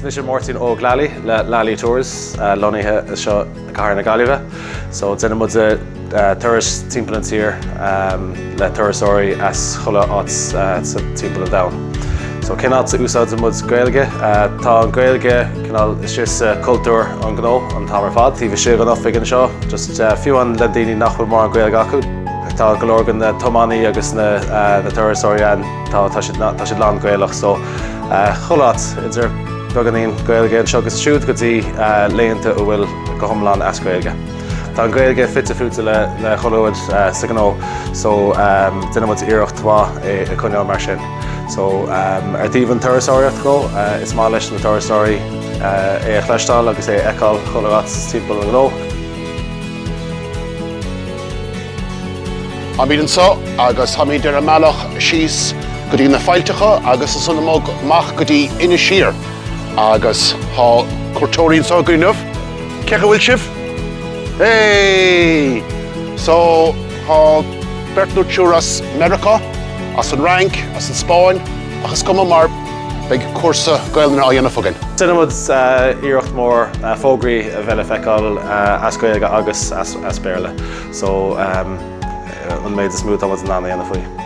Nis Mortin ó Lally, Lally Tours, Lonithe is seo car na Gaillimhe. So it's in a tourist timplan here, le touristóirí as chola ots timplan down. So cinál sa úsáid sa mud Gaeilge, tá Gaeilge cinál is just cultúr an ghnó an tamar fad. Tí bhí sé an ofigan seo, just fiúan le daoine nachfuil mar an Gaeilge acu. Tá go leor na tománaí agus na touristóirí tá siad lán Gaeilge, so cholat idir beganín Gaeilge an seo agus siúd go dtí léonta ó bhfuil go thomláin as Gaeilge. Tá an Gaeilge fitte fúta le cholamhid sa ghnó, so duine muid iarracht twa I coinneáil mar sin. So ar dtíobh an turasóireacht go, is má leis na turasóirí é chleistáil agus é eáil cholamhat timpeall an ghnó. An bhíonn so agus tá míid ar an mealach síos go dtí na fáilteacha agus is sunna móg mach go dtí ina siar agus tá cuirteoirín so gríomh. Cecha bhfuil sibh? Hey! So tá bertnú túras America, as an rank, as an Spáin, agus cuma mar beag cuasa Gaeilge a dhéanamh fogainn. Duine muid iarracht mór fógraí a bheith le feiceáil as Gaeilge agus as Béarla. So an méid is smúth am an anna dhéanamh faoi.